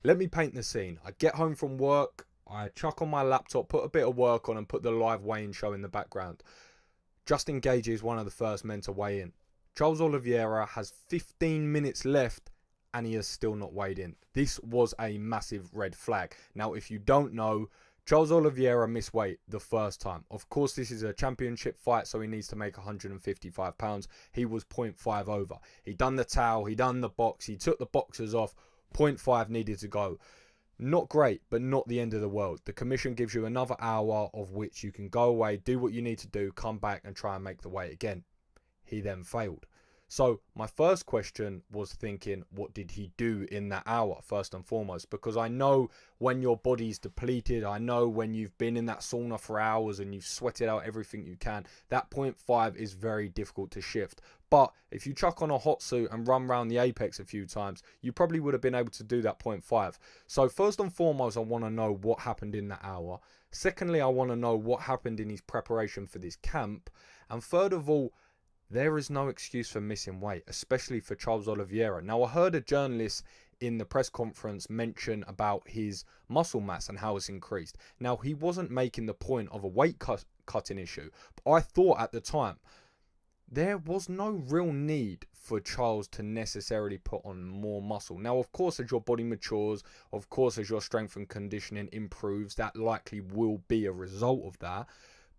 Let me paint the scene. I get home from work, I chuck on my laptop, put a bit of work on and put the live weigh-in show in the background. Justin Gage is one of the first men to weigh in. Charles Oliveira has 15 minutes left and he has still not weighed in. This was a massive red flag. Now, if you don't know, Charles Oliveira missed weight the first time. Of course, this is a championship fight, so he needs to make 155 pounds. He was zero point 0.5 over. He done the towel, he done the box, he took the boxers off. 0.5 needed to go. Not great, but not the end of the world. The commission gives you another hour of which you can go away, do what you need to do, come back and try and make the weight again. He then failed. So my first question was thinking, what did he do in that hour, first and foremost? Because I know when your body's depleted, I know when you've been in that sauna for hours and you've sweated out everything you can, that 0.5 is very difficult to shift. But if you chuck on a hot suit and run around the apex a few times, you probably would have been able to do that 0.5. So first and foremost, I want to know what happened in that hour. Secondly, I want to know what happened in his preparation for this camp. And third of all, there is no excuse for missing weight, especially for Charles Oliveira. Now, I heard a journalist in the press conference mention about his muscle mass and how it's increased. Now, he wasn't making the point of a weight cutting issue, but I thought at the time there was no real need for Charles to necessarily put on more muscle. Now, of course, as your body matures, of course, as your strength and conditioning improves, that likely will be a result of that.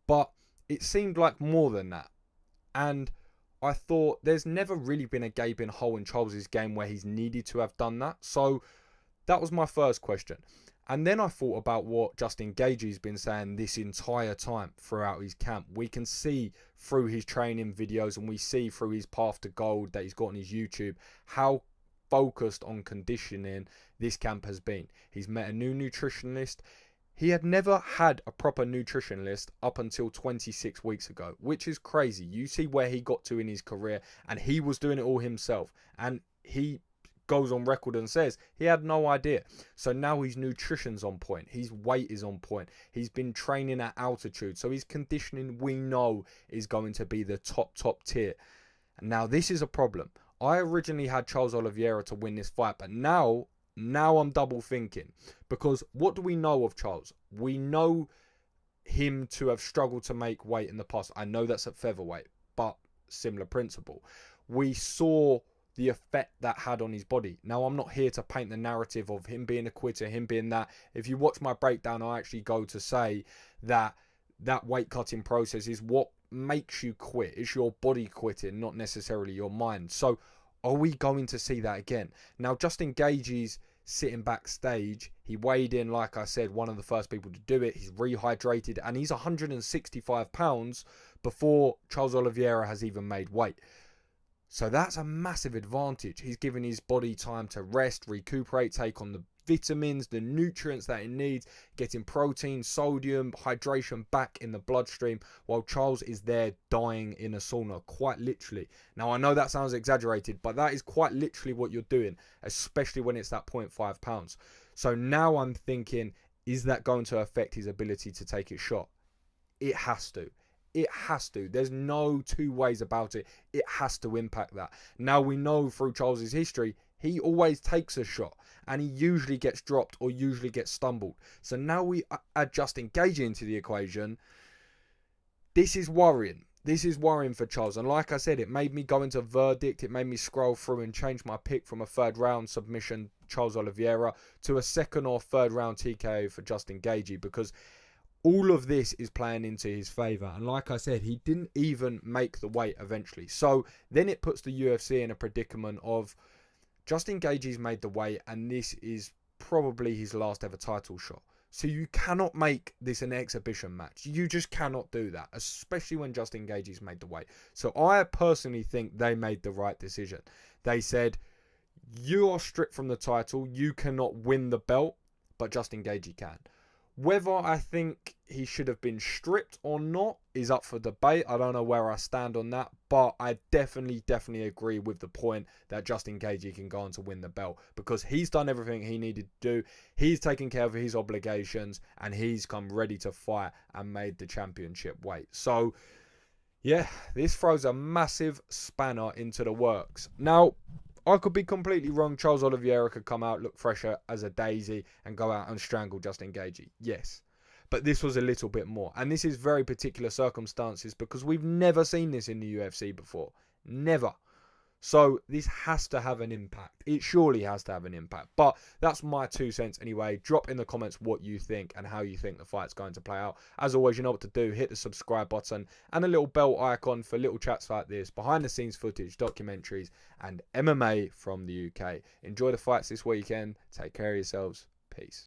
But it seemed like more than that. And I thought there's never really been a gaping hole in Charles's game where he's needed to have done that. So that was my first question. And then I thought about what Justin Gaethje's been saying this entire time throughout his camp. We can see through his training videos and we see through his path to gold that he's got on his YouTube how focused on conditioning this camp has been. He's met a new nutritionist. He had never had a proper nutritionist up until 26 weeks ago, which is crazy. You see where he got to in his career and he was doing it all himself. And he goes on record and says he had no idea. So now his nutrition's on point. His weight is on point. He's been training at altitude. So his conditioning, we know, is going to be the top tier. And now this is a problem. I originally had Charles Oliveira to win this fight, but now I'm double thinking, because what do we know of Charles? We know him to have struggled to make weight in the past. I know that's at featherweight, but similar principle. We saw the effect that had on his body. Now, I'm not here to paint the narrative of him being a quitter, him being that. If you watch my breakdown, I actually go to say that that weight cutting process is what makes you quit. It's your body quitting, not necessarily your mind. So are we going to see that again? Now, Justin Gaethje's sitting backstage. He weighed in, like I said, one of the first people to do it. He's rehydrated and he's 165 pounds before Charles Oliveira has even made weight. So that's a massive advantage. He's giving his body time to rest, recuperate, take on the vitamins, the nutrients that it needs, getting protein, sodium, hydration back in the bloodstream, while Charles is there dying in a sauna, quite literally. Now, I know that sounds exaggerated, but that is quite literally what you're doing, especially when it's that 0.5 pounds. So now I'm thinking, is that going to affect his ability to take his shot? It has to. It has to. There's no two ways about it. It has to impact that. Now, we know through Charles's history, he always takes a shot and he usually gets dropped or usually gets stumbled. So now we add Justin Gaethje into the equation. This is worrying. This is worrying for Charles. And like I said, it made me go into verdict. It made me scroll through and change my pick from a third round submission, Charles Oliveira, to a second or third round TKO for Justin Gaethje, because all of this is playing into his favour. And like I said, he didn't even make the weight eventually. So then it puts the UFC in a predicament of Justin Gaethje's made the weight and this is probably his last ever title shot. So you cannot make this an exhibition match. You just cannot do that, especially when Justin Gaethje's made the weight. So I personally think they made the right decision. They said, you are stripped from the title. You cannot win the belt, but Justin Gaethje can. Whether I think he should have been stripped or not is up for debate. I don't know where I stand on that, but I definitely agree with the point that Justin Gaethje can go on to win the belt, because he's done everything he needed to do. He's taken care of his obligations and he's come ready to fight and made the championship weight. So yeah, this throws a massive spanner into the works. Now, I could be completely wrong. Charles Oliveira could come out, look fresher as a daisy, and go out and strangle Justin Gaethje. Yes. But this was a little bit more. And this is very particular circumstances because we've never seen this in the UFC before. Never. So this has to have an impact. It surely has to have an impact. But that's my 2 cents anyway. Drop in the comments what you think and how you think the fight's going to play out. As always, you know what to do. Hit the subscribe button and a little bell icon for little chats like this, behind the scenes footage, documentaries, and MMA from the UK. Enjoy the fights this weekend. Take care of yourselves. Peace.